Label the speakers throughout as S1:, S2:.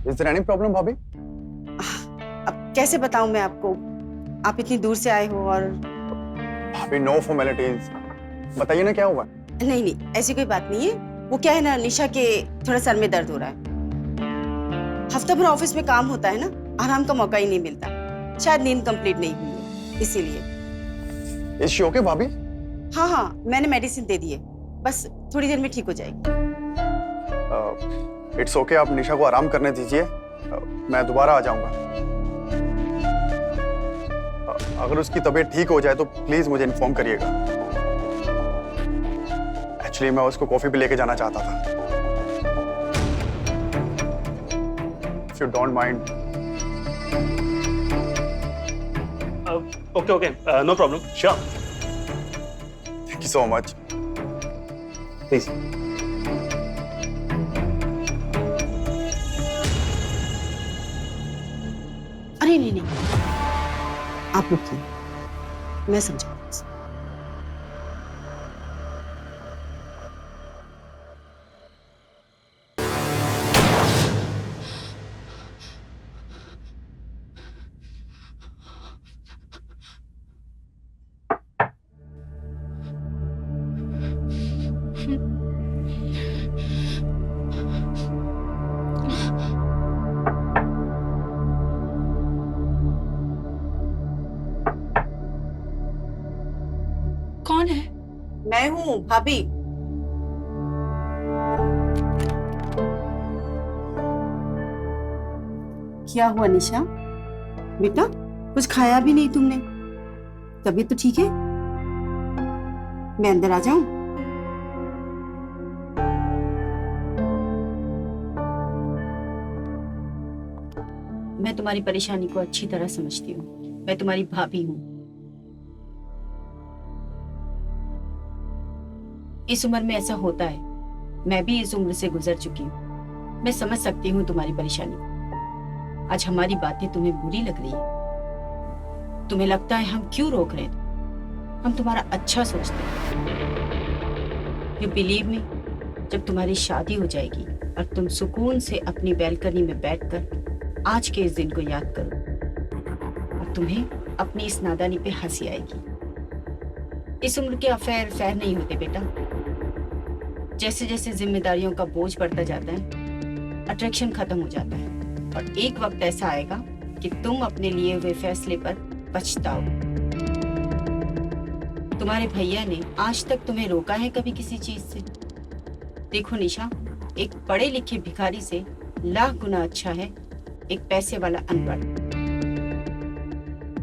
S1: Is there any problem, भाभी?
S2: अब कैसे बताऊं मैं आपको, आप इतनी दूर से आए हो और
S1: भाभी no formalities. बताइए ना क्या हुआ?
S2: नहीं नहीं ऐसी कोई बात नहीं है। वो क्या है ना, निशा के थोड़ा सर में दर्द हो रहा है। हफ्ता भर ऑफिस में काम होता है ना, आराम का मौका ही नहीं मिलता। शायद नींद कंप्लीट नहीं हुई है इसीलिए।
S1: Is she okay, भाभी?
S2: हाँ हाँ, मैंने मेडिसिन दे दी है, बस थोड़ी देर में ठीक हो जाएगी।
S1: It's okay, आप निशा को आराम करने दीजिए। मैं दोबारा आ जाऊंगा। अगर उसकी तबीयत ठीक हो जाए तो प्लीज मुझे इन्फॉर्म करिएगा। एक्चुअली मैं उसको कॉफी भी लेके जाना चाहता था। If you don't mind.
S3: Okay, no problem. Sure.
S1: Thank you so much.
S3: Please.
S2: अरे नहीं नहीं, आप रुकिए, मैं समझा।
S4: कौन है?
S2: मैं हूँ भाभी। क्या हुआ निशा? बेटा कुछ खाया भी नहीं तुमने, तबीयत तो ठीक है? मैं अंदर आ जाऊं? मैं तुम्हारी परेशानी को अच्छी तरह समझती हूँ। मैं तुम्हारी भाभी हूँ। इस उम्र में ऐसा होता है, मैं भी इस उम्र से गुजर चुकी हूँ। मैं समझ सकती हूँ तुम्हारी परेशानी। आज हमारी बातें तुम्हें बुरी लग रही है, तुम्हें लगता है हम क्यों रोक रहे हैं? हम तुम्हारा अच्छा सोचते हैं। यू बिलीव मी, जब तुम्हारी शादी हो जाएगी और तुम सुकून से अपनी बैल्कनी में बैठकर आज के इस दिन को याद करो और तुम्हें अपनी इस नादानी पे हंसी आएगी। इस उम्र के अफेयर फेयर नहीं होते बेटा। जैसे जैसे जिम्मेदारियों का बोझ बढ़ता जाता है, अट्रैक्शन खत्म हो जाता है और एक वक्त ऐसा आएगा कि तुम अपने लिए हुए फैसले पर पछताओ। तुम्हारे भैया ने आज तक तुम्हें रोका है कभी किसी चीज से? देखो निशा, एक पढ़े लिखे भिखारी से लाख गुना अच्छा है एक पैसे वाला अनपढ़।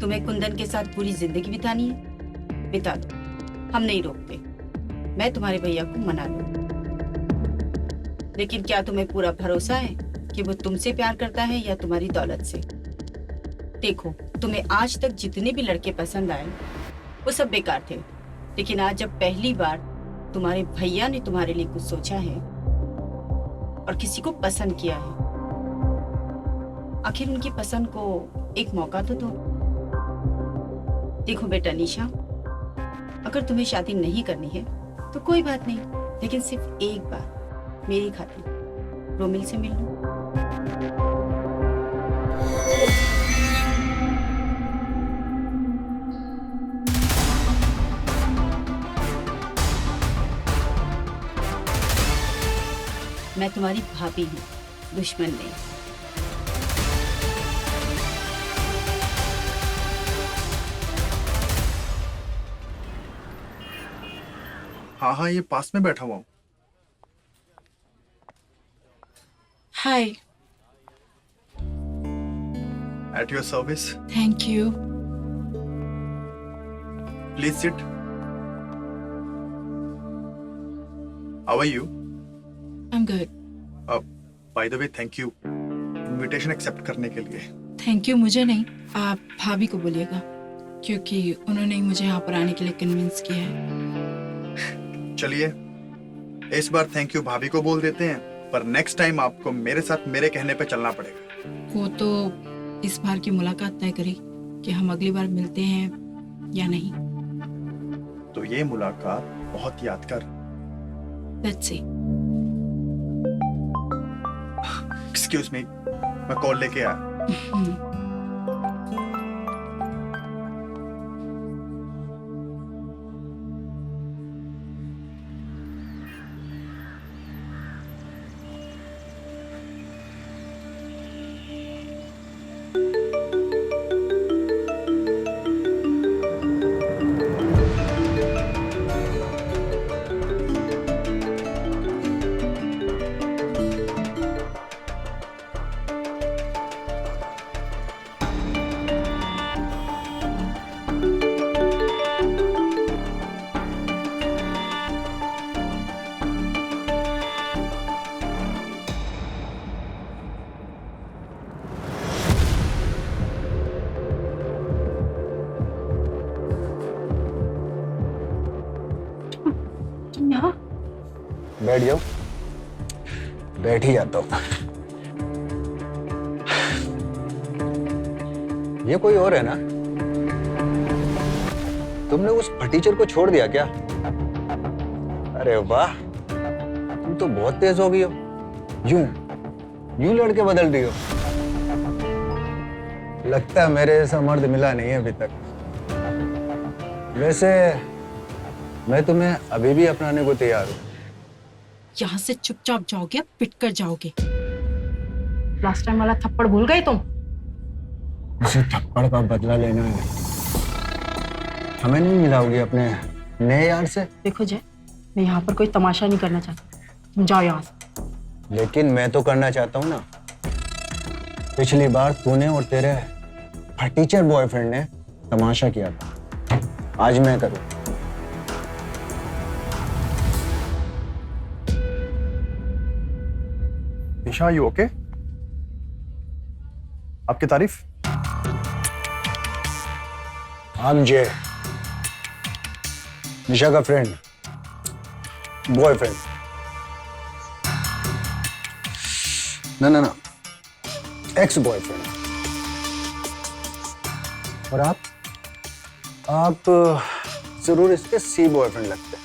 S2: तुम्हें कुंदन के साथ पूरी जिंदगी बितानी है, बिता दो, हम नहीं रोकते। मैं तुम्हारे भैया को मना लूं, लेकिन क्या तुम्हें पूरा भरोसा है कि वो तुमसे प्यार करता है या तुम्हारी दौलत से? देखो, तुम्हें आज तक जितने भी लड़के पसंद आए वो सब बेकार थे, लेकिन आज जब पहली बार तुम्हारे भैया ने तुम्हारे लिए कुछ सोचा है और किसी को पसंद किया है, आखिर उनकी पसंद को एक मौका तो दो। देखो बेटा निशा, अगर तुम्हें शादी नहीं करनी है तो कोई बात नहीं, लेकिन सिर्फ एक बार मेरी खातिर रोमिल से मिल लो। मैं तुम्हारी भाभी हूँ, दुश्मन नहीं।
S1: हाँ हाँ, ये पास में बैठा हुआ हूँ।
S4: हाय।
S1: At your service.
S4: Thank you.
S1: Please sit. How are you?
S4: I am good.
S1: By the way, thank you. Invitation accept करने के लिए।
S4: थैंक यू मुझे नहीं, आप भाभी को बोलिएगा, क्योंकि उन्होंने ही मुझे यहाँ पर आने के लिए कन्विंस किया है।
S1: चलिए, इस बार थैंक यू भाभी को बोल देते हैं, पर नेक्स्ट टाइम आपको मेरे साथ मेरे कहने पे चलना पड़ेगा।
S4: वो तो इस बार की मुलाकात तय करी कि हम अगली बार मिलते हैं या नहीं।
S1: तो ये मुलाकात बहुत यादगार।
S4: Let's see.
S1: एक्सक्यूज मी, मैं कॉल लेके आया।
S2: तुम यहाँ?
S5: बैठ जाओ। बैठ ही जाता हूँ। ये कोई और है ना? तुमने उस फटीचर को छोड़ दिया क्या? अरे वाह, तुम तो बहुत तेज हो गई हो। यूं लड़के बदल रही हो। लगता है मेरे जैसा मर्द मिला नहीं है अभी तक। वैसे मैं तुम्हें अभी भी अपनाने को तैयार हूँ।
S4: यहाँ से चुपचाप जाओगे, पिट कर जाओगे।
S6: लास्ट टाइम वाला थप्पड़ भूल गए तुम?
S5: उसी थप्पड़ का बदला लेना है। हमें नहीं मिलाओगी अपने नए यार से?
S6: देखो जय, मैं यहाँ पर कोई तमाशा नहीं करना चाहती, तुम जाओ यहाँ से।
S5: लेकिन मैं तो करना चाहता हूँ ना। पिछली बार तूने और तेरे फटीचर बॉयफ्रेंड ने तमाशा किया था, आज मैं करूँ।
S1: निशा, यू ओके? आपकी तारीफ?
S5: I'm Jay, निशा का फ्रेंड, बॉयफ्रेंड। ना, एक्स बॉयफ्रेंड। और आप जरूर इसके सी बॉयफ्रेंड लगते हैं।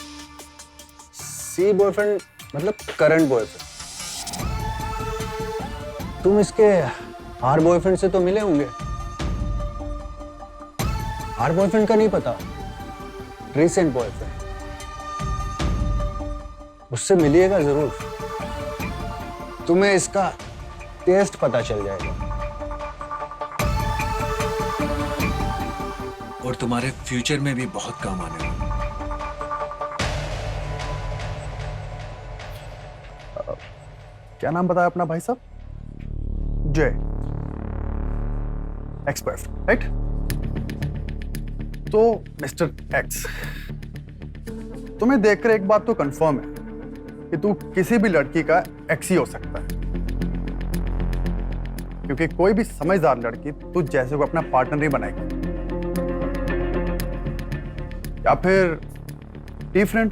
S5: सी बॉयफ्रेंड मतलब करंट बॉयफ्रेंड। तुम इसके आर बॉयफ्रेंड से तो मिले होंगे। आर बॉयफ्रेंड का नहीं पता? रिसेंट बॉयफ्रेंड, उससे मिलिएगा जरूर। तुम्हें इसका टेस्ट पता चल जाएगा।
S7: और तुम्हारे फ्यूचर में भी बहुत काम आने वाला।
S1: क्या नाम बताया अपना भाई साहब? जय, एक्सपर्ट, राइट? तो मिस्टर एक्स, तुम्हें देखकर एक बात तो कंफर्म है कि तू किसी भी लड़की का एक्स ही हो सकता है, क्योंकि कोई भी समझदार लड़की तू जैसे को अपना पार्टनर नहीं बनाएगी। या फिर T friend?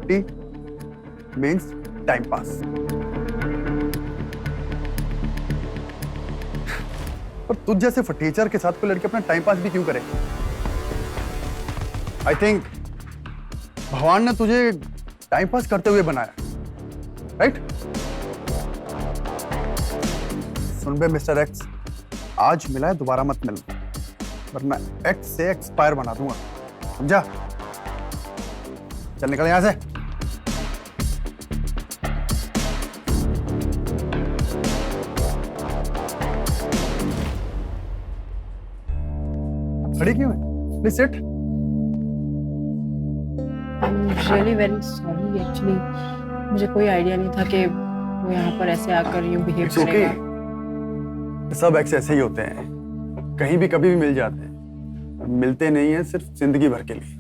S1: T means time pass. पर तुझ जैसे फटीचर के साथ कोई लड़की अपना टाइम पास भी क्यों करे? आई थिंक भगवान ने तुझे टाइम पास करते हुए बनाया, राइट? सुन बे मिस्टर एक्स, आज मिला है दोबारा मत मिलना, वरना एक्स से एक्सपायर बना दूंगा, समझा? चल निकल यहां से। खड़ी क्यों है? Please sit.
S6: I am really very sorry, actually मुझे कोई आइडिया नहीं था कि वो यहाँ पर ऐसे आकर यूं बिहेव
S1: It's okay.
S6: करेगा।
S1: सब एक्स ऐसे ही होते हैं, कहीं भी कभी भी मिल जाते हैं, मिलते नहीं है सिर्फ जिंदगी भर के लिए।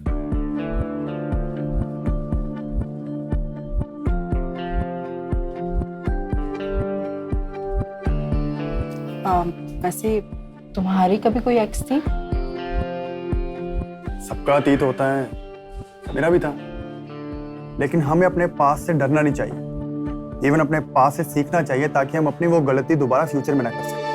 S6: वैसे तुम्हारी कभी कोई एक्स थी?
S1: सबका अतीत होता है, मेरा भी था, लेकिन हमें अपने पास से डरना नहीं चाहिए, इवन अपने पास से सीखना चाहिए, ताकि हम अपनी वो गलती दोबारा फ्यूचर में ना कर सकें।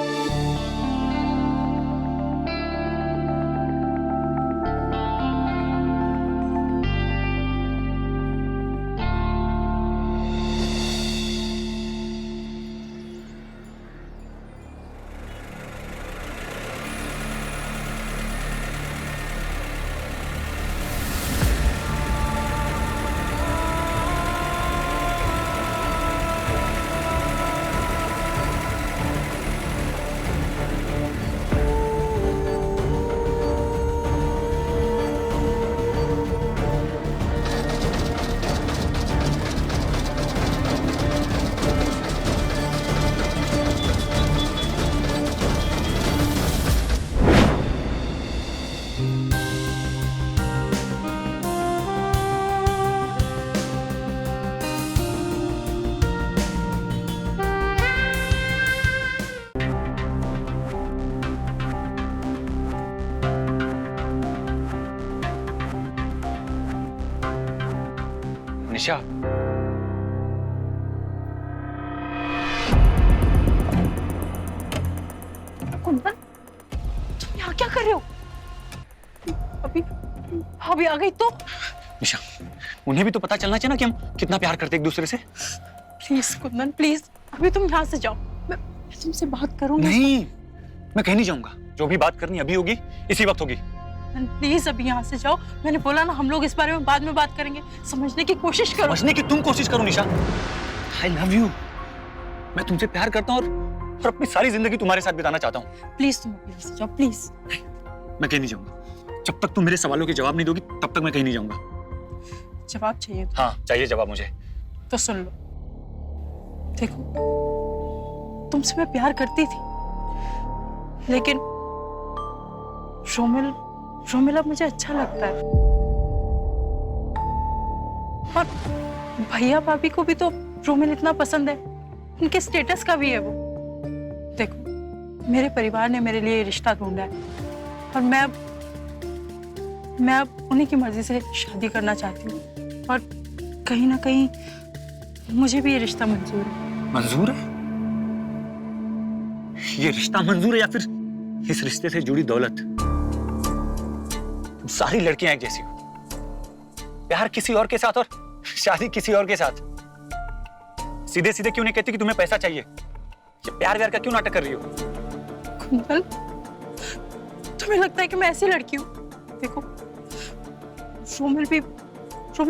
S5: निशा,
S6: कुंदन, तुम यहाँ क्या कर रहे हो? अभी भाभी आ गई तो?
S5: निशा, उन्हें भी तो पता चलना चाहिए ना कि हम कितना प्यार करते एक दूसरे से।
S6: प्लीज कुंदन, प्लीज अभी तुम यहाँ से जाओ, मैं तुमसे बात करूंगी।
S5: नहीं, मैं कहीं नहीं जाऊंगा। जो भी बात करनी अभी होगी, इसी वक्त होगी।
S6: प्लीज अभी यहाँ से जाओ। मैंने बोला ना, हम लोग इस बारे में बाद में बात करेंगे। समझने की कोशिश करो।
S5: समझने की तुम कोशिश करो निशा। I love you. मैं तुमसे प्यार करता हूँ और अपनी सारी जिंदगी तुम्हारे साथ बिताना चाहता हूँ।
S6: प्लीज तुम अभी यहाँ से जाओ, प्लीज।
S5: मैं कहीं नहीं जाऊंगा। जब तक तुम मेरे सवालों के जवाब नहीं दोगी, तब तक मैं कहीं नहीं जाऊंगा।
S6: जवाब चाहिए तो?
S5: हाँ, चाहिए जवाब मुझे।
S6: तो सुन लो, देखो, तुमसे मैं प्यार करती थी, लेकिन रोमिल अब मुझे अच्छा लगता है। और भैया भाभी को भी तो रोमिल इतना पसंद है, उनके स्टेटस का भी है वो। देखो, मेरे परिवार ने मेरे लिए रिश्ता ढूंढा है और मैं अब उन्हीं की मर्जी से शादी करना चाहती हूँ। और कहीं ना कहीं मुझे भी ये रिश्ता मंजूर है।
S5: मंजूर है? ये रिश्ता मंजूर है या फिर इस रिश्ते से जुड़ी दौलत? तुम सारी लड़कियां एक जैसी हो। प्यार किसी और के साथ और शादी किसी और के साथ। सीधे सीधे क्यों नहीं कहती कि तुम्हें पैसा चाहिए? ये प्यार व्यार का क्यों नाटक कर रही हो?
S6: कुंदन, तुम्हें लगता है कि मैं ऐसी लड़की हूँ? देखो, रोमिल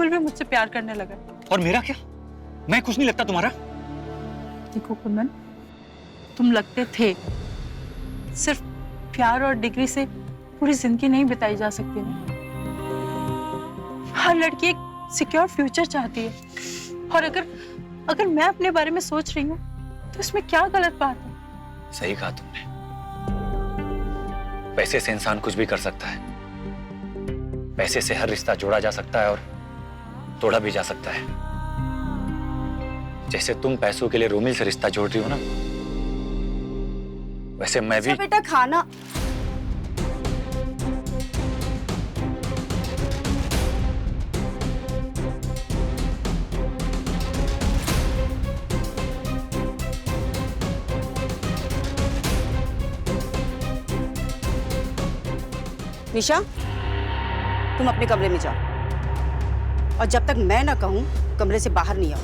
S6: भी मुझसे प्यार करने लगा।
S5: और मेरा क्या? मैं कुछ नहीं लगता तुम्हारा?
S6: देखो कुंदन, तुम लगते थे। सिर्फ प्यार और डिग्री से पूरी जिंदगी नहीं बिताई जा सकती ना। हर लड़की एक सिक्योर फ्यूचर चाहती है। और अगर मैं अपने बारे में सोच रही हूँ तो इसमें क्या गलत बात है?
S5: सही कहा तुमने। पैसे से इंसान कुछ भी कर सकता है। पैसे से हर रिश्ता जोड़ा जा सकता है और तोड़ा भी जा सकता है। जैसे तुम पैसों के लिए रोमिल से रिश्ता जोड़ रही हो ना, वैसे मैं भी।
S2: बेटा खाना। निशा, तुम अपने कमरे में जाओ और जब तक मैं ना कहूं कमरे से बाहर नहीं आओ।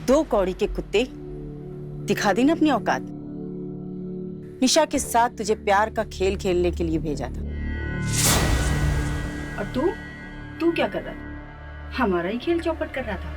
S2: दो कौड़ी के कुत्ते, दिखा दी ना अपनी औकात। निशा के साथ तुझे प्यार का खेल खेलने के लिए भेजा था और तू क्या कर रहा था? हमारा ही खेल चौपट कर रहा था।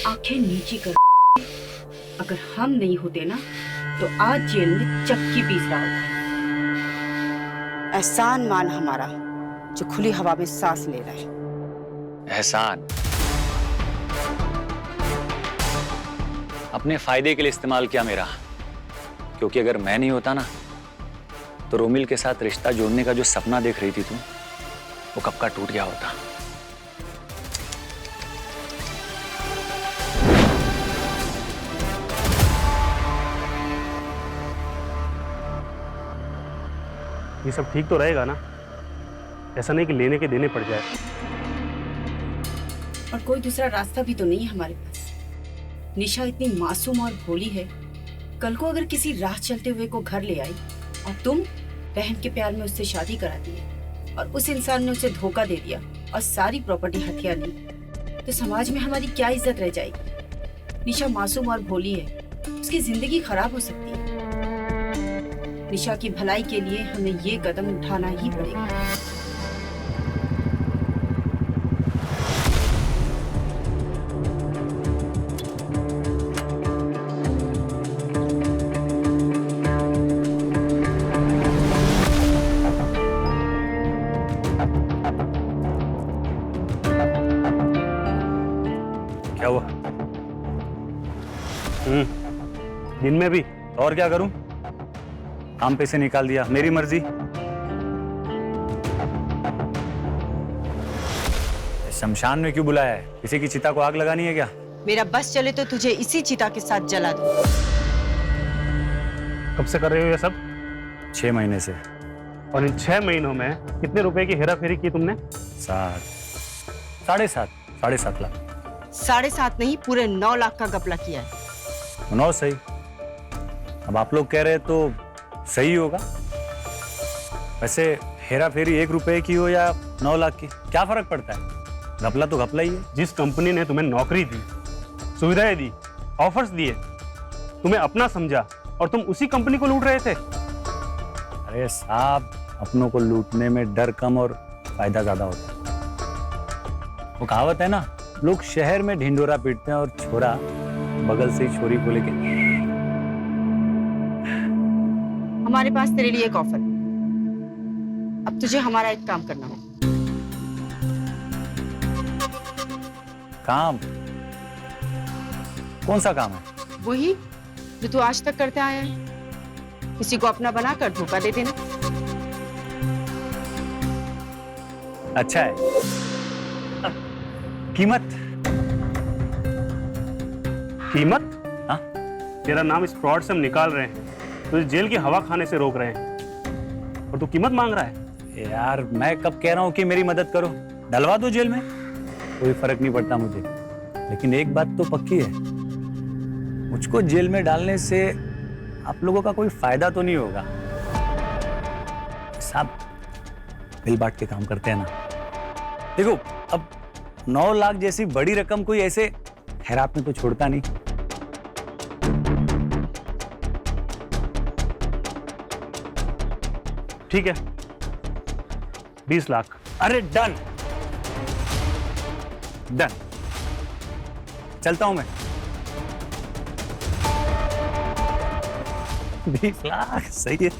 S2: आंखें नीची कर। अगर हम नहीं होते ना तो आज जेल में चक्की पीस रहा होता। एहसान मान हमारा जो खुली हवा में सांस ले रहा है।
S5: एहसान अपने फायदे के लिए इस्तेमाल किया मेरा, क्योंकि अगर मैं नहीं होता ना तो रोमिल के साथ रिश्ता जोड़ने का जो सपना देख रही थी तुम, वो कब का टूट गया होता।
S8: ये सब ठीक तो रहेगा ना? ऐसा नहीं कि लेने के देने पड़ जाए।
S2: और कोई दूसरा रास्ता भी तो नहीं है हमारे पास। निशा इतनी मासूम और भोली है, कल को अगर किसी राह चलते हुए को घर ले आई और तुम बहन के प्यार में उससे शादी करा दी और उस इंसान ने उसे धोखा दे दिया और सारी प्रॉपर्टी हथिया ली, तो समाज में हमारी क्या इज्जत रह जाएगी? निशा मासूम और भोली है, उसकी जिंदगी खराब हो सकती है। निशा की भलाई के लिए हमें ये कदम उठाना ही पड़ेगा।
S8: दिन में भी?
S5: और क्या करूं? काम पे से निकाल दिया, मेरी मर्जी। शमशान में क्यों बुलाया है? किसी की चिता को आग लगानी है क्या?
S2: मेरा बस चले तो तुझे इसी चिता के साथ जला दूं।
S8: कब से कर रहे हो ये सब?
S5: 6 महीने से।
S8: और इन 6 महीनों में कितने रुपए की हेरा फेरी की तुमने?
S5: 7.5 लाख।
S2: 7.5 नहीं, पूरे 9 लाख का घपला किया है।
S5: 9 सही। अब आप लोग कह रहे तो सही होगा। वैसे हेरा फेरी 1 रुपए की हो या 9 लाख की, क्या फर्क पड़ता है? घपला तो घपला ही है।
S8: जिस कंपनी ने तुम्हें नौकरी दी, सुविधाएं दी, ऑफर्स दिए, तुम्हें अपना समझा और तुम उसी कंपनी को लूट रहे थे।
S5: अरे साहब, अपनों को लूटने में डर कम और फायदा ज्यादा होता है। वो कहावत है ना, लोग शहर में ढिंडोरा पीटते हैं और छोरा बगल से ही छोरी को लेके।
S2: हमारे पास तेरे लिए एक ऑफर। अब तुझे हमारा एक काम करना होगा।
S5: काम? कौन सा काम है?
S2: वही जो तू आज तक करते आया है, किसी को अपना बनाकर धोखा दे देना।
S5: अच्छा है। कीमत?
S8: कीमत?
S5: हाँ?
S8: तेरा नाम इस फ्रॉड से हम निकाल रहे हैं, तुझे जेल की हवा खाने से रोक रहे हैं, और तू कीमत मांग रहा है?
S5: यार, मैं कब कह रहा हूं कि मेरी मदद करो? डलवा दो जेल में, कोई फर्क नहीं पड़ता मुझे। लेकिन एक बात तो पक्की है, मुझको जेल में डालने से आप लोगों का कोई फायदा तो नहीं होगा। साहब, मिल बांट के काम करते हैं ना। देखो, अब 9 लाख जैसी बड़ी रकम कोई ऐसे हैरात में तो छोड़ता नहीं।
S8: ठीक है, 20 लाख।
S5: अरे डन डन, चलता हूं मैं। 20 लाख सही है।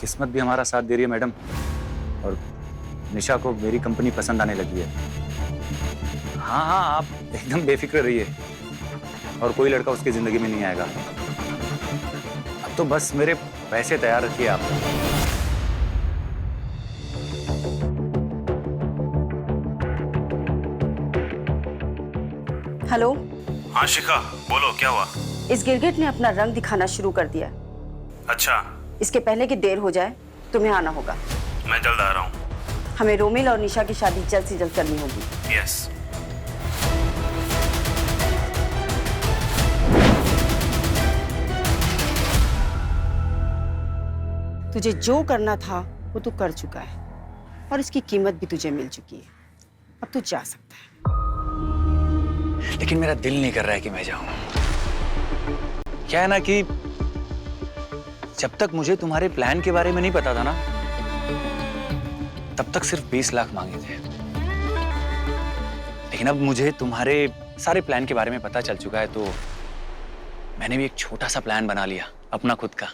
S5: किस्मत भी हमारा साथ दे रही है मैडम, और निशा को मेरी कंपनी पसंद आने लगी है। हाँ हाँ, आप एकदम बेफिक्र रहिए, और कोई लड़का उसकी जिंदगी में नहीं आएगा। अब तो बस मेरे पैसे तैयार रखिए आप।
S9: हेलो।
S8: हाँ शिखा, बोलो क्या हुआ?
S9: इस गिरगिट ने अपना रंग दिखाना शुरू कर दिया है।
S8: अच्छा,
S9: इसके पहले कि देर हो जाए, तुम्हें आना होगा।
S8: मैं जल्द आ रहा हूँ।
S9: हमें रोमिल और निशा की शादी जल्द से जल्द करनी होगी।
S8: यस।
S2: तुझे जो करना था वो तू कर चुका है, और इसकी कीमत भी तुझे मिल चुकी है। अब तू जा सकता है।
S5: लेकिन मेरा दिल नहीं कर रहा है कि मैं जाऊं। क्या है ना कि जब तक मुझे तुम्हारे प्लान के बारे में नहीं पता था ना, तब तक सिर्फ 20 लाख मांगे थे। लेकिन अब मुझे तुम्हारे सारे प्लान के बारे में पता चल चुका है, तो मैंने भी एक छोटा सा प्लान बना लिया अपना खुद का।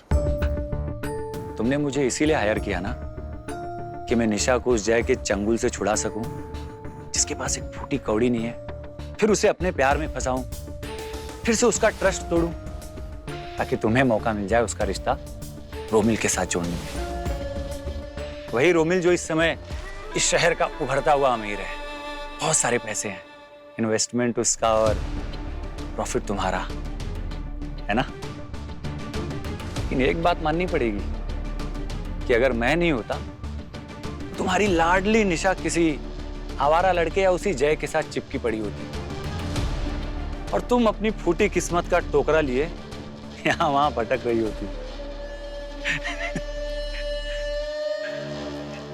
S5: तुमने मुझे इसीलिए हायर किया ना कि मैं निशा को उस जय के चंगुल से छुड़ा सकूं, जिसके पास एक फूटी कौड़ी नहीं है, फिर उसे अपने प्यार में फंसाऊं, फिर से उसका ट्रस्ट तोड़ूं, ताकि तुम्हें मौका मिल जाए उसका रिश्ता रोमिल के साथ जोड़ने में। वही रोमिल जो इस समय इस शहर का उभरता हुआ अमीर है, बहुत सारे पैसे हैं, इन्वेस्टमेंट उसका और प्रॉफिट तुम्हारा, है ना? लेकिन एक बात माननी पड़ेगी कि अगर मैं नहीं होता, तुम्हारी लाडली निशा किसी आवारा लड़के या उसी जय के साथ चिपकी पड़ी होती और तुम अपनी फूटी किस्मत का टोकरा लिए यहां वहां भटक रही होती।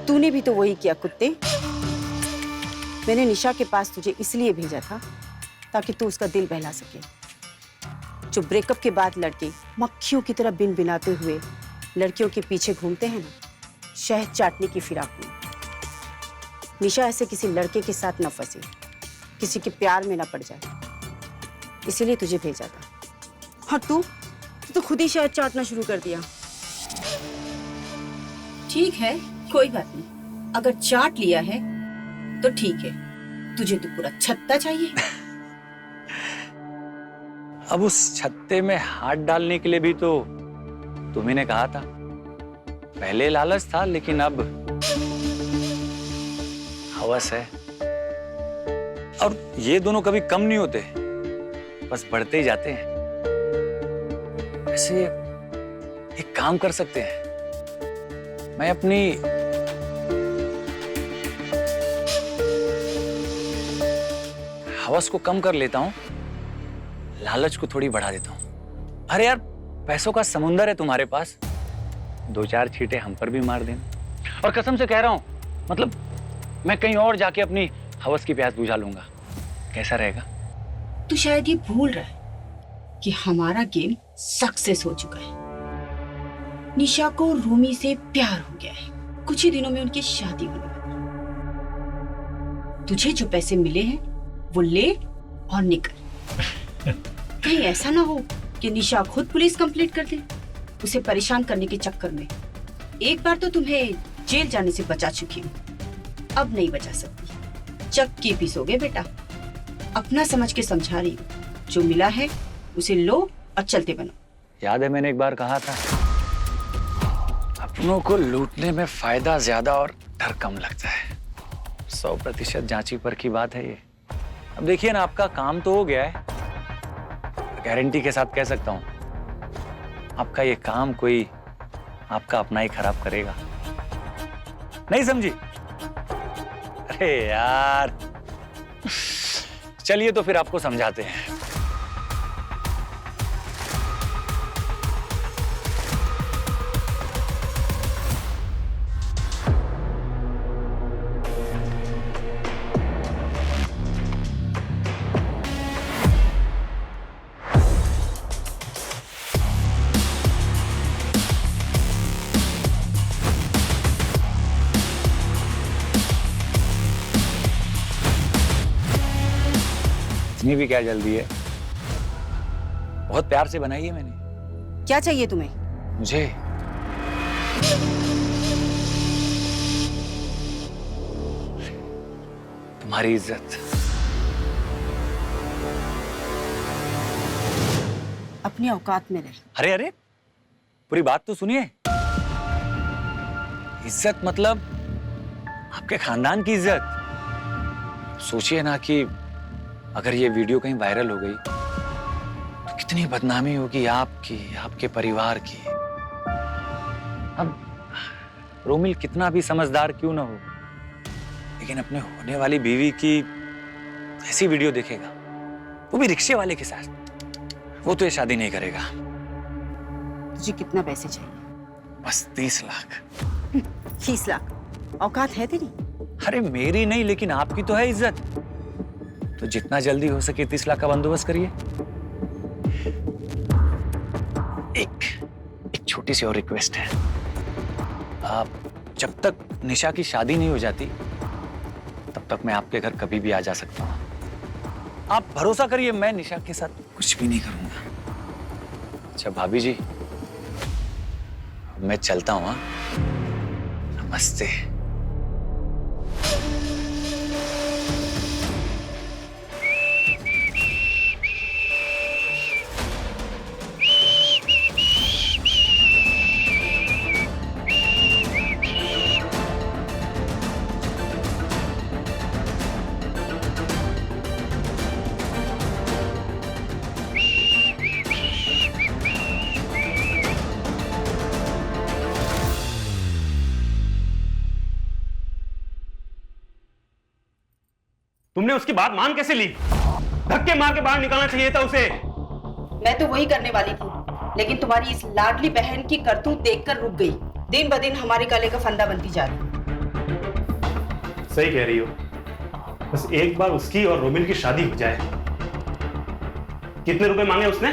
S9: तूने भी तो वही किया कुत्ते। मैंने निशा के पास तुझे इसलिए भेजा था ताकि तू उसका दिल बहला सके। जो ब्रेकअप के बाद लड़के मक्खियों की तरह बिन बिनाते हुए लड़कियों के पीछे घूमते हैं ना, शहद चाटने की फिराक में, निशा ऐसे किसी लड़के के साथ न फंसे, किसी के प्यार में न पड़ जाए, इसीलिए तुझे भेजा था। और तू तो खुद ही शहद चाटना शुरू कर दिया।
S2: ठीक है, कोई बात नहीं। अगर चाट लिया है तो ठीक है, तुझे तो पूरा छत्ता चाहिए।
S5: अब उस छत्ते में हाथ डालने के लिए भी तो तुम्ही ने कहा था। पहले लालच था, लेकिन अब हवस है। और ये दोनों कभी कम नहीं होते, बस बढ़ते ही जाते हैं। वैसे एक काम कर सकते हैं, मैं अपनी हवस को कम कर लेता हूं, लालच को थोड़ी बढ़ा देता हूं। अरे यार, पैसों का समुंदर है तुम्हारे पास, 2-4 छींटे हम पर भी मार देना। और कसम से कह रहा हूं, मतलब मैं कहीं और जाके अपनी हवस की प्यास बुझा लूंगा। कैसा रहेगा?
S2: तू शायद ये भूल रहा है कि हमारा गेम सक्सेस हो चुका है। निशा को रूमी से प्यार हो गया है। कुछ ही दिनों में उनकी शादी होने वाली है। तुझे जो पैसे मिले हैं वो ले और निकल। कहीं ऐसा ना हो कि निशा खुद पुलिस कंप्लेंट कर दे, उसे परेशान करने के चक्कर में। एक बार तो तुम्हें जेल जाने से बचा चुकी हूँ, अब नहीं बचा सकती। चक्की पीसोगे बेटा। अपना समझ के समझा रही हूँ, जो मिला है उसे लो और चलते बनो।
S5: याद है मैंने एक बार कहा था, अपनों को लूटने में फायदा ज्यादा और डर कम लगता है। 100% जांची पर की बात है ये। अब देखिए ना, आपका काम तो हो गया है, गारंटी के साथ कह सकता हूं आपका ये काम कोई आपका अपना ही खराब करेगा। नहीं समझी? अरे यार, चलिए तो फिर आपको समझाते हैं। इतनी भी क्या जल्दी है, बहुत प्यार से बनाई है मैंने।
S9: क्या चाहिए तुम्हें?
S5: मुझे तुम्हारी इज्जत।
S9: अपनी औकात में रह।
S5: अरे अरे, पूरी बात तो सुनिए। इज्जत मतलब आपके खानदान की इज्जत। सोचिए ना कि अगर ये वीडियो कहीं वायरल हो गई तो कितनी बदनामी होगी आपकी, आपके परिवार की। अब रोमिल कितना भी समझदार क्यों ना हो, लेकिन अपने होने वाली बीवी की ऐसी वीडियो देखेगा, वो भी रिक्शे वाले के साथ, वो तो ये शादी नहीं करेगा।
S9: तुझे कितना पैसे चाहिए?
S5: बस 30 लाख।
S9: 30 लाख? औकात है तेरी?
S5: अरे मेरी नहीं, लेकिन आपकी तो है इज्जत। तो जितना जल्दी हो सके 30 लाख का बंदोबस्त करिए। एक छोटी सी और रिक्वेस्ट है। आप जब तक निशा की शादी नहीं हो जाती, तब तक मैं आपके घर कभी भी आ जा सकता हूँ। आप भरोसा करिए, मैं निशा के साथ कुछ भी नहीं करूंगा। अच्छा भाभी जी, मैं चलता हूँ। हाँ, नमस्ते।
S8: तुमने उसकी बात मान कैसे ली? धक्के मार के बाहर निकालना चाहिए था उसे।
S9: मैं तो वही करने वाली थी, लेकिन तुम्हारी इस लाडली बहन की करतूत देखकर रुक गई। दिन ब दिन हमारे गले का फंदा बनती जा रही।
S8: सही कह रही हो, बस एक बार उसकी और रोमिल की शादी हो जाए। कितने रुपए मांगे उसने?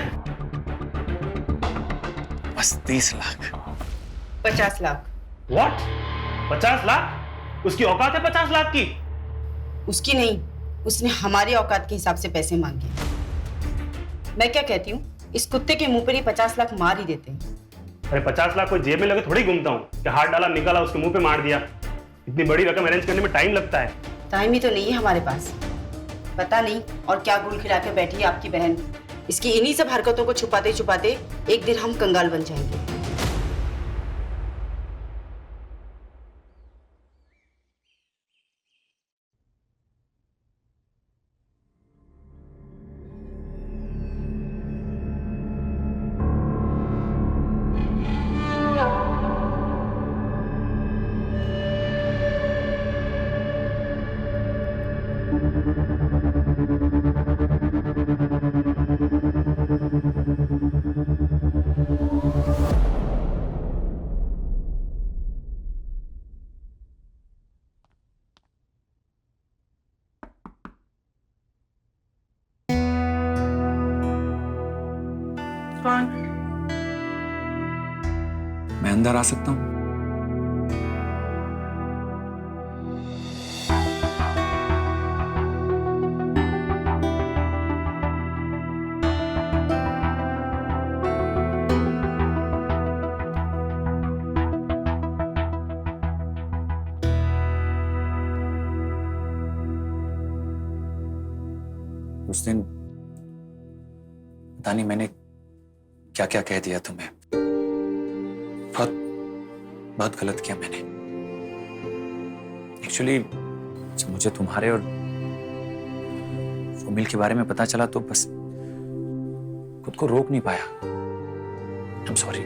S5: बस 30 लाख।
S9: 50 लाख।
S8: व्हाट? 50 लाख? उसकी औकात है 50 लाख की?
S9: उसकी नहीं, उसने हमारी औकात के हिसाब से पैसे मांगे। मैं क्या कहती हूँ, इस कुत्ते के मुंह पर ही 50 लाख मार ही देते हैं।
S8: अरे 50 लाख कोई जेब में लगे थोड़ी घूमता हूँ कि हाथ डाला निकाला उसके मुंह पे मार दिया। इतनी बड़ी रकम अरेंज करने में टाइम लगता है।
S9: टाइम ही तो नहीं है हमारे पास। पता नहीं और क्या गुल खिला के बैठी है आपकी बहन। इसकी इन्हीं सब हरकतों को छुपाते छुपाते एक दिन हम कंगाल बन जाएंगे।
S6: कौन?
S5: मैं अंदर आ सकता हूँ? उस दिन पता नहीं मैंने क्या क्या कह दिया तुम्हें। बहुत बहुत गलत किया मैंने। एक्चुअली जब मुझे तुम्हारे और रोमिल के बारे में पता चला तो बस खुद को रोक नहीं पाया। I am sorry.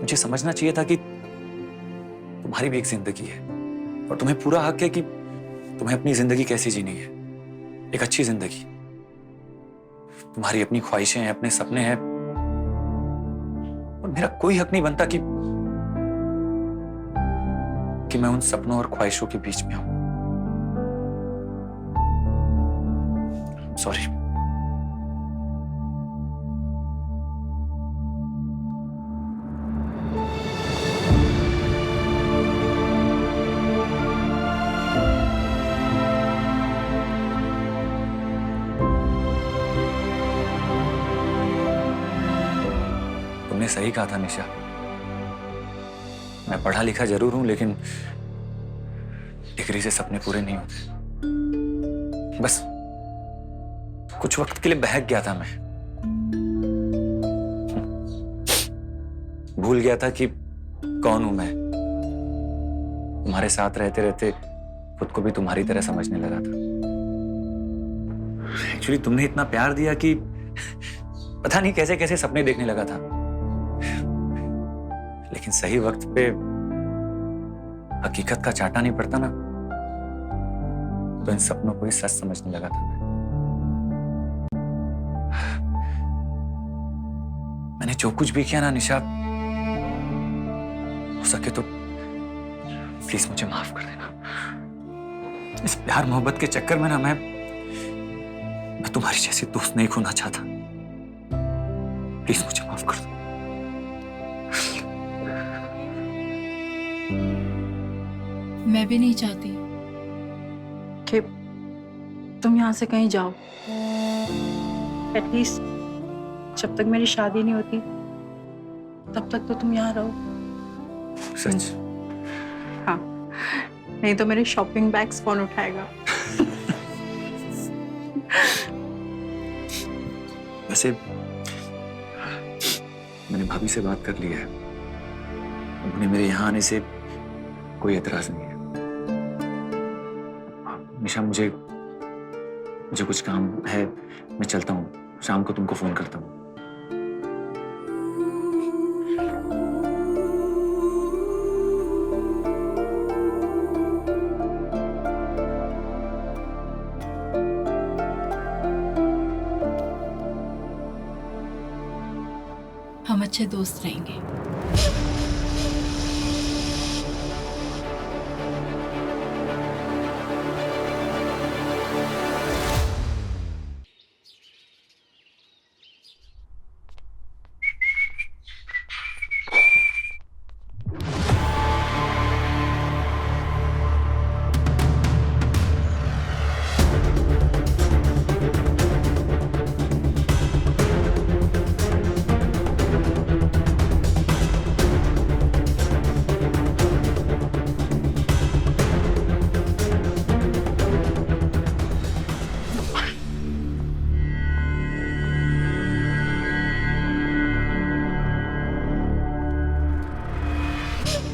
S5: मुझे समझना चाहिए था कि तुम्हारी भी एक जिंदगी है और तुम्हें पूरा हक है कि तुम्हें अपनी जिंदगी कैसी जीनी है, एक अच्छी जिंदगी। तुम्हारी अपनी ख्वाहिशें हैं, अपने सपने हैं और मेरा कोई हक नहीं बनता कि मैं उन सपनों और ख्वाहिशों के बीच में आऊं। सॉरी। तुमने सही कहा था निशा। मैं पढ़ा लिखा जरूर हूं लेकिन डिग्री से सपने पूरे नहीं होते। बस कुछ वक्त के लिए बहक गया था मैं। भूल गया था कि कौन हूं मैं। तुम्हारे साथ रहते रहते खुद को भी तुम्हारी तरह समझने लगा था। एक्चुअली तुमने इतना प्यार दिया कि पता नहीं कैसे कैसे सपने देखने लगा था। लेकिन सही वक्त पे हकीकत का चाटा नहीं पड़ता ना, तो इन सपनों को ही सच समझने लगा था मैंने जो कुछ भी किया ना निशा, हो सके तो प्लीज मुझे माफ कर देना। इस प्यार मोहब्बत के चक्कर में ना मैं तुम्हारी जैसी दोस्त नहीं खोना चाहता। प्लीज मुझे माफ कर दो।
S4: मैं भी नहीं चाहती
S6: कि तुम यहाँ से कहीं जाओ। एटलीस्ट जब तक मेरी शादी नहीं होती तब तक तो तुम यहाँ रहो।
S5: सच?
S6: हाँ, नहीं तो मेरे शॉपिंग बैग्स कौन उठाएगा?
S5: वैसे मैंने भाभी से बात कर ली है। उन्हें मेरे यहाँ आने से कोई एतराज नहीं है। निशा मुझे कुछ काम है, मैं चलता हूँ। शाम को तुमको फोन करता हूँ।
S4: हम अच्छे दोस्त रहेंगे।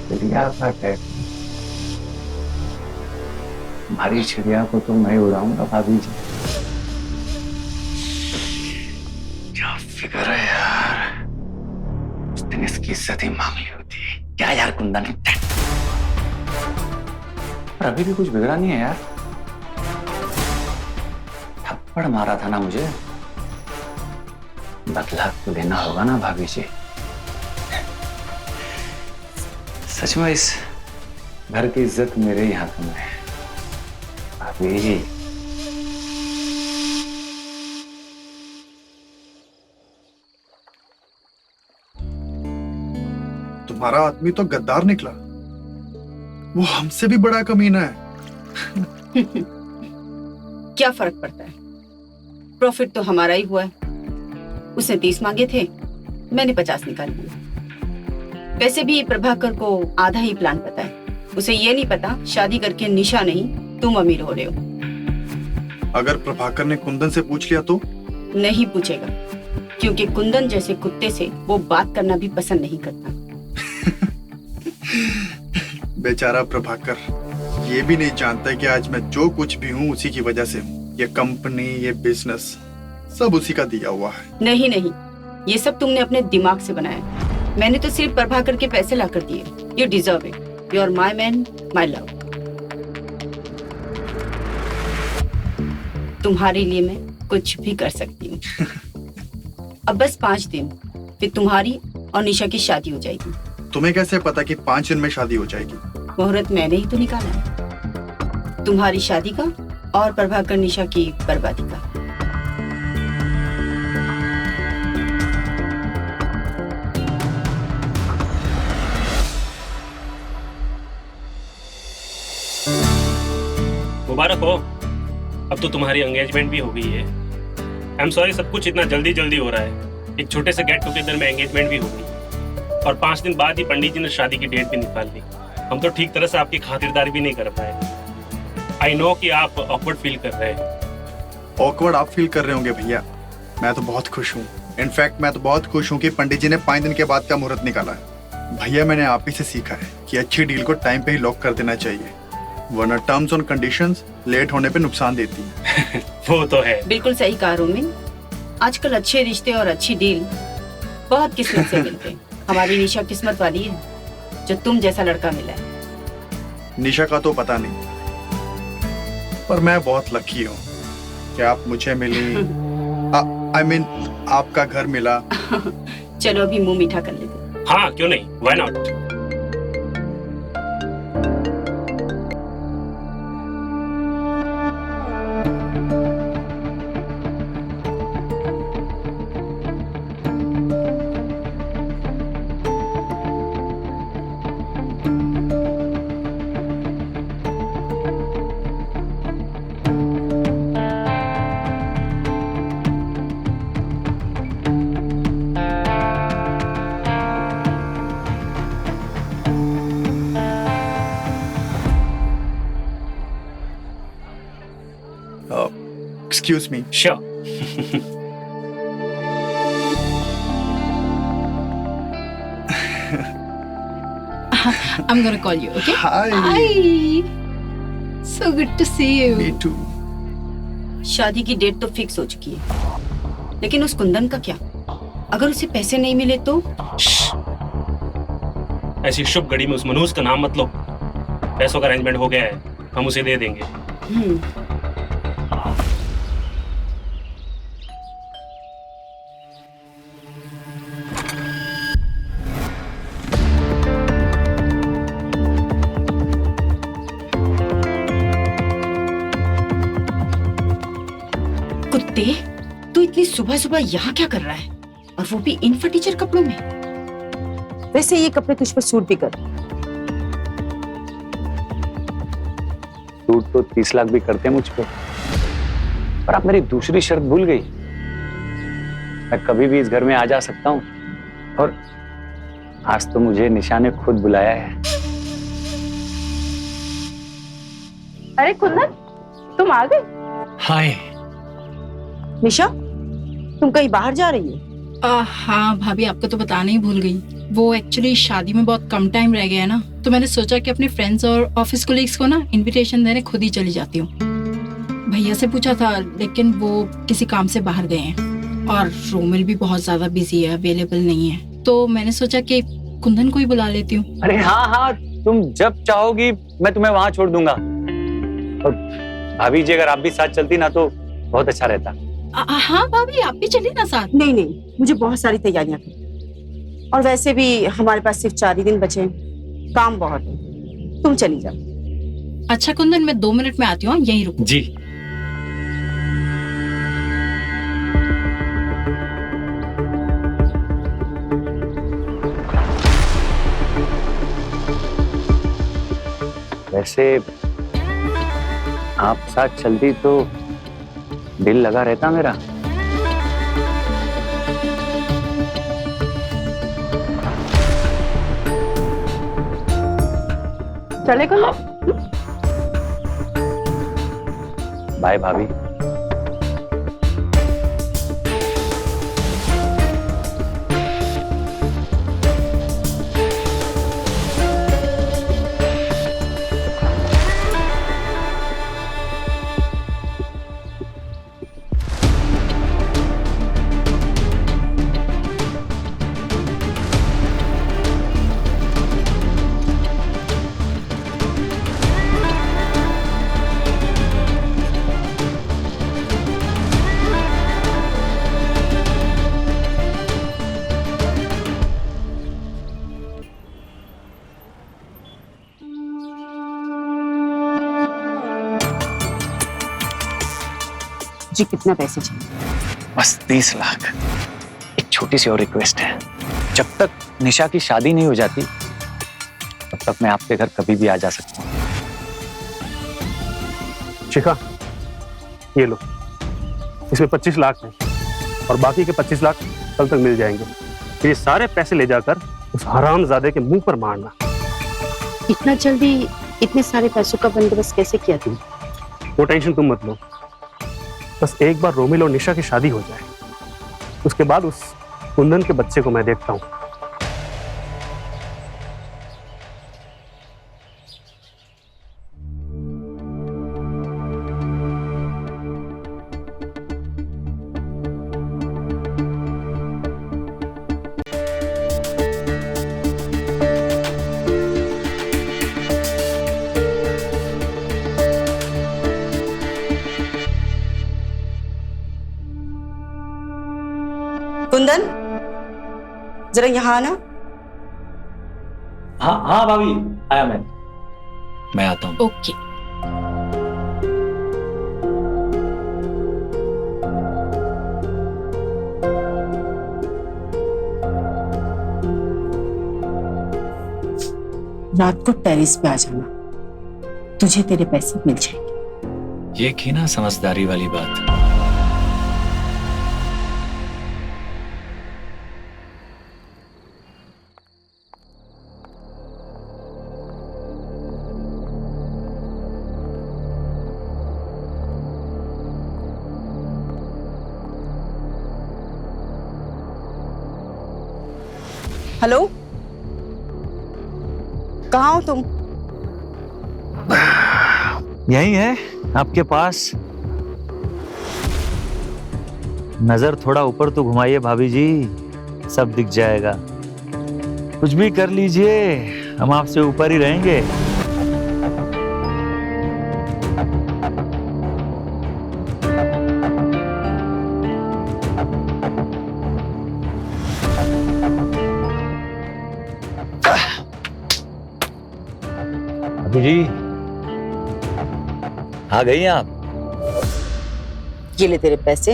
S5: चिड़िया का टैग, हमारी चिड़िया को तो मैं उड़ाऊंगा भाभी जी। क्या फिक्र है यार, उस दिन इसकी इज्जत ही मांग ली होती। क्या यार कुंदन, पर अभी भी कुछ बिगड़ा नहीं है यार। थप्पड़ मारा था ना मुझे, बदला तो लेना होगा ना भाभी जी। सच में इस घर की इज्जत मेरे ही हाथ में है भाभी।
S1: तुम्हारा आदमी तो गद्दार निकला, वो हमसे भी बड़ा कमीना है।
S2: क्या फर्क पड़ता है, प्रॉफिट तो हमारा ही हुआ है। उसने 30 मांगे थे, मैंने 50 निकाल लिए। वैसे भी प्रभाकर को आधा ही प्लान पता है। उसे ये नहीं पता शादी करके निशा नहीं तुम अमीर हो रहे हो।
S1: अगर प्रभाकर ने कुंदन से पूछ लिया तो?
S2: नहीं पूछेगा, क्योंकि कुंदन जैसे कुत्ते से वो बात करना भी पसंद नहीं करता।
S1: बेचारा प्रभाकर ये भी नहीं जानता कि आज मैं जो कुछ भी हूँ उसी की वजह से हूँ। ये कंपनी, ये बिजनेस सब उसी का दिया हुआ है।
S2: नहीं नहीं, ये सब तुमने अपने दिमाग से बनाया। मैंने तो सिर्फ प्रभाकर के पैसे ला कर दिए। You deserve it, you are my man, my love. तुम्हारे लिए मैं कुछ भी कर सकती हूँ। अब बस 5 दिन, फिर तुम्हारी और निशा की शादी हो जाएगी।
S1: तुम्हें कैसे पता कि 5 दिन में शादी हो जाएगी?
S2: मुहूर्त मैंने ही तो निकाला है, तुम्हारी शादी का और प्रभाकर निशा की बर्बादी का।
S8: मुबारक हो, अब तो तुम्हारी एंगेजमेंट भी हो गई है। आई एम सॉरी, सब कुछ इतना जल्दी जल्दी हो रहा है। एक छोटे से गेट टुगेदर में एंगेजमेंट भी हो गई और 5 दिन बाद ही पंडित जी ने शादी की डेट भी निकाल ली। हम तो ठीक तरह से आपकी खातिरदारी भी नहीं कर पाए। आई नो कि आप ऑकवर्ड फील कर रहे हैं।
S1: ऑकवर्ड आप फील कर रहे होंगे भैया, मैं तो बहुत खुश हूँ। इनफैक्ट मैं तो बहुत खुश हूँ कि पंडित जी ने 5 दिन के बाद का मुहूर्त निकाला है। भैया मैंने आप ही से सीखा है कि अच्छी डील को टाइम पे ही लॉक कर देना चाहिए, वरना टर्म्स और कंडीशंस लेट होने पे नुकसान देती है।
S8: वो तो है।
S2: बिल्कुल सही कहा रोमिन। आजकल अच्छे रिश्ते और अच्छी डील बहुत किस्मत से मिलते हैं। हमारी निशा किस्मत वाली है जो तुम जैसा लड़का मिला है।
S1: निशा का तो पता नहीं, पर मैं बहुत लकी हूँ कि आप मुझे मिली। आई मीन आपका घर मिला।
S2: चलो अभी मुंह मीठा कर लेते।
S8: हाँ क्यों नहीं, why not.
S1: Excuse me.
S8: Sure.
S4: I'm gonna call you, okay?
S1: Hi.
S4: Hi. So good to see you.
S1: Me too.
S2: शादी की डेट तो फिक्स हो चुकी है, लेकिन उस कुंदन का क्या? अगर उसे पैसे नहीं मिले तो?
S8: ऐसी शुभ घड़ी में उस मनोज का नाम मत लो। पैसों का अरेंजमेंट हो गया है, हम उसे दे देंगे।
S2: कुत्ते, तू इतनी सुबह सुबह यहाँ क्या कर रहा है, और वो भी इन फटीचर कपड़ों में?
S9: वैसे ये कपड़े तुझ पर सूट भी कर।
S5: सूट तो 30 लाख भी करते हैं मुझ पे, पर आप मेरी दूसरी शर्त भूल गई। मैं कभी भी इस घर में आ जा सकता हूँ, और आज तो मुझे निशा ने खुद बुलाया है।
S6: अरे कुंदन, तुम आ गए?
S7: हाय।
S9: निशा, तुम कहीं बाहर जा रही हो?
S4: हाँ भाभी, आपको तो बताना ही भूल गई। वो एक्चुअली शादी में बहुत कम टाइम रह गया है ना, तो मैंने सोचा कि अपने फ्रेंड्स और ऑफिस कोलीग्स को ना इनविटेशन देने खुद ही चली जाती हूँ। भैया से पूछा था, लेकिन वो किसी काम से बाहर गए हैं, और रोमिल भी बहुत ज्यादा बिजी है, अवेलेबल नहीं है। तो मैंने सोचा कि कुंदन को ही बुला लेती हूँ।
S5: अरे हाँ हाँ, तुम जब चाहोगी मैं तुम्हें वहां छोड़ दूंगा। और भाभी जी, अगर आप भी साथ चलती ना तो बहुत अच्छा रहता।
S4: हाँ भाभी, आप भी चलिए ना साथ।
S9: नहीं नहीं, मुझे बहुत सारी तैयारियां करनी, और वैसे भी हमारे पास सिर्फ 4 ही दिन बचे हैं, काम बहुत है। तुम चली जाओ।
S4: अच्छा कुंदन, मैं 2 मिनट में आती हूँ, यहीं रुको।
S5: जी। वैसे आप साथ चलती तो दिल लगा रहता मेरा।
S6: चले कुंदन?
S5: बाय भाभी।
S9: जी, कितना पैसे चाहिए?
S5: बस 30 लाख। एक छोटी सी और रिक्वेस्ट है, जब तक निशा की शादी नहीं हो जाती तब तक मैं आपके घर कभी भी आ जा सकता हूँ।
S8: शिखा, ये लो, इसमें 25 लाख है, और बाकी के 25 लाख कल तक मिल जाएंगे। ये सारे पैसे ले जाकर उस हरामजादे के मुंह पर मारना।
S9: इतना जल्दी इतने सारे पैसों का बंदोबस्त कैसे किया तुम?
S8: वो टेंशन तुम मत लो, बस एक बार रोमिल और निशा की शादी हो जाए, उसके बाद उस कुंदन के बच्चे को मैं देखता हूँ।
S9: कुंदन, जरा यहाँ आना।
S5: हाँ हाँ भाभी, आया मैं आता हूँ।
S4: ओके।
S9: रात को टेरेस पे आ जाना, तुझे तेरे पैसे मिल जाएंगे।
S7: ये की ना समझदारी वाली बात।
S9: हेलो, कहाँ हो तुम?
S10: यही है आपके पास। नजर थोड़ा ऊपर तो घुमाइए भाभी जी, सब दिख जाएगा। कुछ भी कर लीजिए, हम आपसे ऊपर ही रहेंगे। भाभी जी, आ गई आप?
S9: ये ले तेरे पैसे।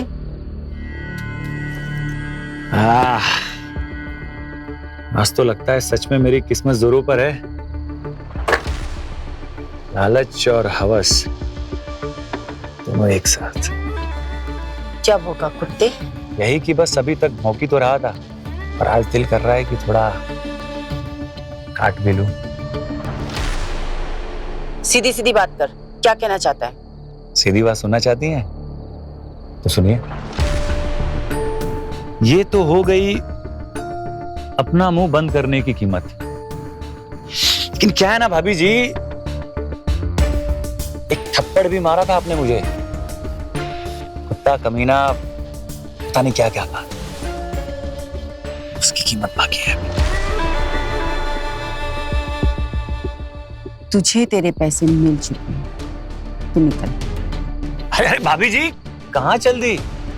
S10: आज तो लगता है सच में मेरी किस्मत जोरों पर है। लालच और हवस दोनों एक साथ।
S9: जब होगा कुत्ते।
S10: यही कि बस अभी तक मौकी तो रहा था, पर आज दिल कर रहा है कि थोड़ा काट भी लूं।
S9: सीधी सीधी बात कर, क्या कहना चाहता है?
S10: सीधी बात सुनना चाहती हैं तो सुनिए। ये तो हो गई अपना मुंह बंद करने की कीमत। लेकिन क्या है ना भाभी जी, एक थप्पड़ भी मारा था आपने मुझे। कुत्ता कमीना पता नहीं क्या क्या कहा, उसकी कीमत बाकी है।
S9: तुझे तेरे पैसे मिल चुके हैं, तू निकल।
S10: अरे अरे भाभी जी, कहाँ चल दी?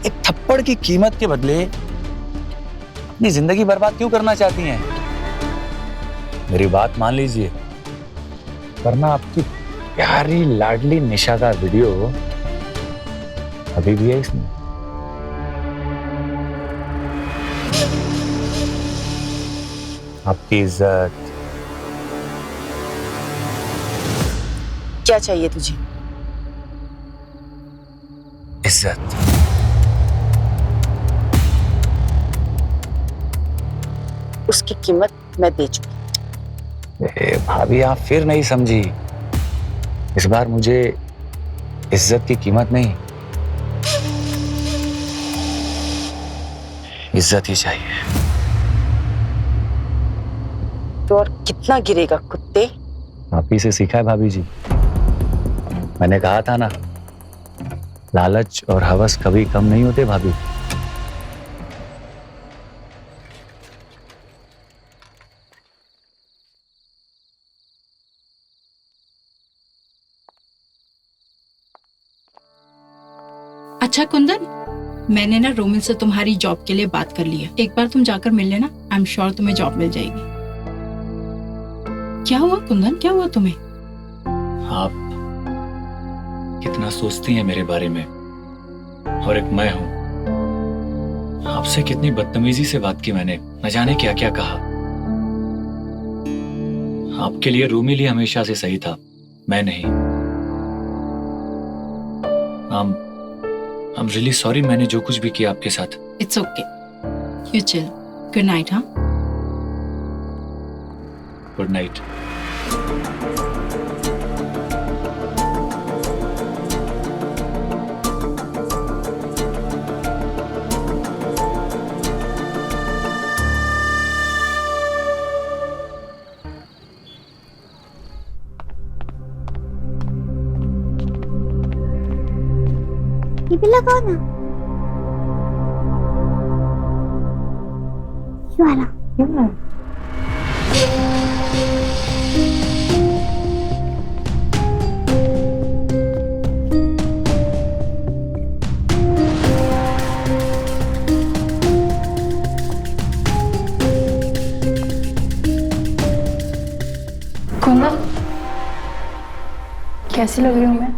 S10: एक थप्पड़ की कीमत के बदले अपनी जिंदगी बर्बाद क्यों करना चाहती हैं? मेरी बात मान लीजिए, वरना आपकी प्यारी लाडली निशा का वीडियो अभी भी है इसमें। आपकी इज्जत।
S9: क्या चाहिए तुझे?
S10: इज्जत।
S9: उसकी कीमत मैं दे चुकी।
S10: भाभी आप फिर नहीं समझी। इस बार मुझे इज्जत की कीमत नहीं, इज्जत ही चाहिए।
S9: तो और कितना गिरेगा कुत्ते?
S10: आप ही से सीखा है भाभी जी। मैंने कहा था ना, लालच और हवस कभी कम नहीं होते भाभी।
S4: अच्छा कुंदन, मैंने ना रोमिल से तुम्हारी जॉब के लिए बात कर ली है। एक बार तुम जाकर मिल लेना, आई एम श्योर तुम्हें जॉब मिल जाएगी। क्या हुआ कुंदन, क्या हुआ तुम्हें?
S7: आप कितना सोचती हैं मेरे बारे में, और एक मैं हूं। आपसे कितनी बदतमीजी से बात की मैंने, न जाने क्या क्या कहा। आपके लिए रोमिल ही हमेशा से सही था, मैं नहीं। I'm really sorry मैंने जो कुछ भी किया आपके साथ।
S4: It's okay, you chill. Good night. हाँ,
S7: गुड नाइट।
S11: ये भी लगाओ ना। ये वाला।
S6: कुंदन, कैसी लग रही हूँ मैं?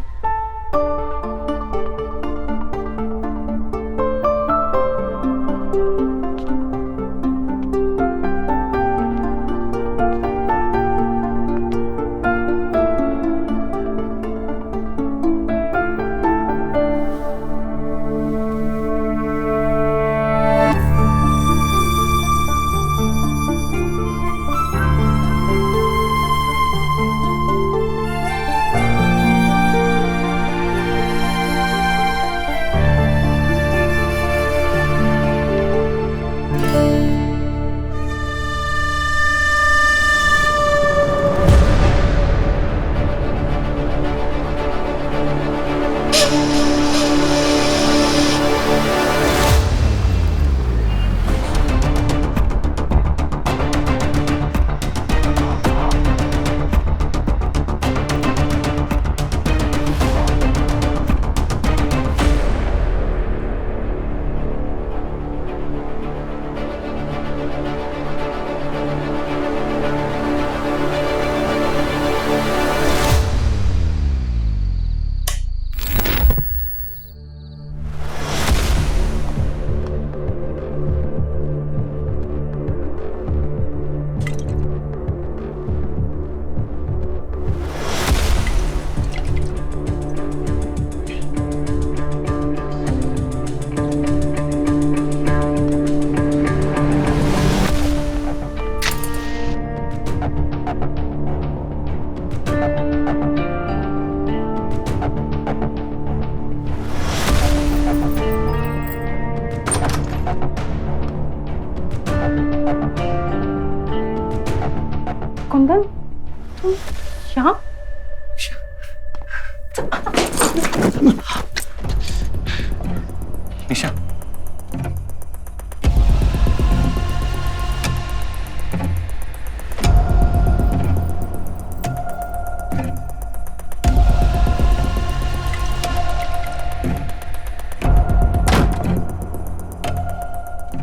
S5: निशा,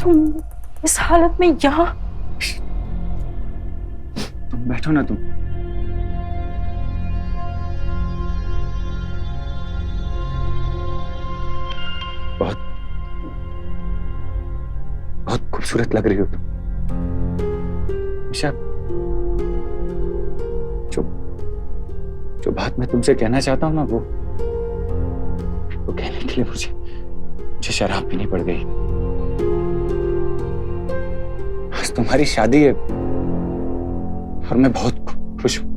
S6: तुम इस हालत में यहाँ?
S5: तुम बैठो ना तुम। बहुत बहुत खूबसूरत लग रही हो तुम निशा। जो जो बात मैं तुमसे कहना चाहता हूं ना, वो कहने के लिए मुझे शराब पीनी पड़ गई। आज तुम्हारी शादी है और मैं बहुत खुश हूं,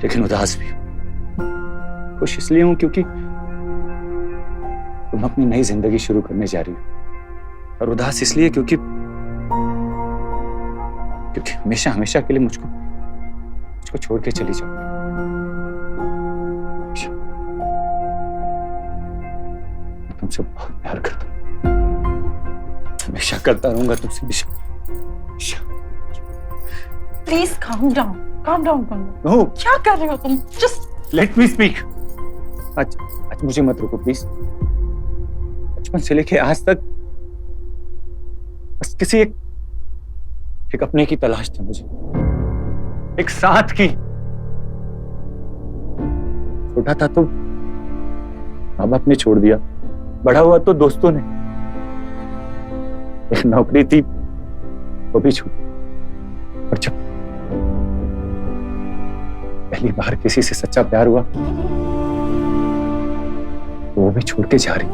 S5: लेकिन उदास भी हूं। खुश इसलिए हूं क्योंकि तुम अपनी नई जिंदगी शुरू करने जा रही हो, और उदास इसलिए क्योंकि हमेशा हमेशा के लिए मुझको छोड़ के चली जाओ। मैं तुमसे बहुत प्यार करता हूं, हमेशा करता रहूंगा तुमसे निशा।
S6: प्लीज काम डाउन कर लो।
S5: नो,
S6: क्या कर रहे हो तुम? Just
S5: let me speak. आज मुझे मत रोको प्लीज। बचपन से लेके आज तक बस किसी एक अपने की तलाश थी मुझे, एक साथ की। छोटा था तो माँ बाप ने छोड़ दिया, बड़ा हुआ तो दोस्तों ने, एक नौकरी थी वो भी छूट, और जब पहली बार किसी से सच्चा प्यार हुआ तो वो भी छोड़ के जा रही।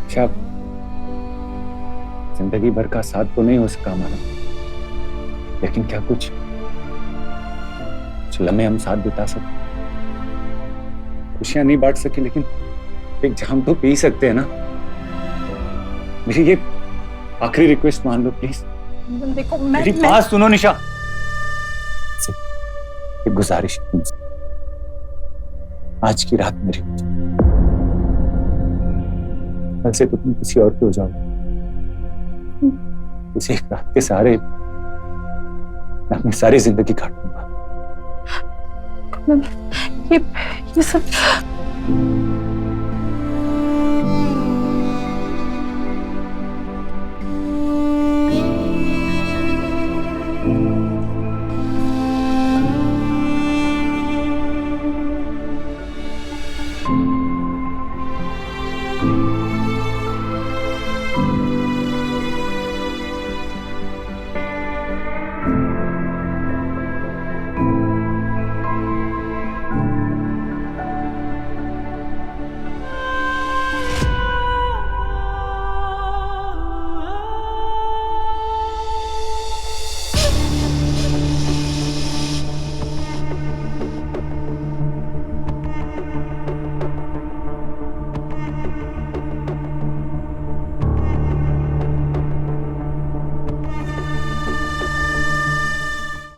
S5: शायद जिंदगी भर का साथ तो नहीं हो सका हमारा, लेकिन क्या कुछ लम्हे हम साथ बिता सकते, खुशियां नहीं बांट सके, लेकिन एक जाम तो पी सकते हैं ना। मेरी ये आखिरी रिक्वेस्ट मान लो प्लीज।
S6: देखो
S5: मेरी बात सुनो निशा, एक गुजारिश है तुमसे, आज की रात मेरी हो जाए। कल से तो तुम किसी और के हो जाओ। इस एक रात के सहारे मैं अपनी सारी जिंदगी काटूंगा।
S6: ये सब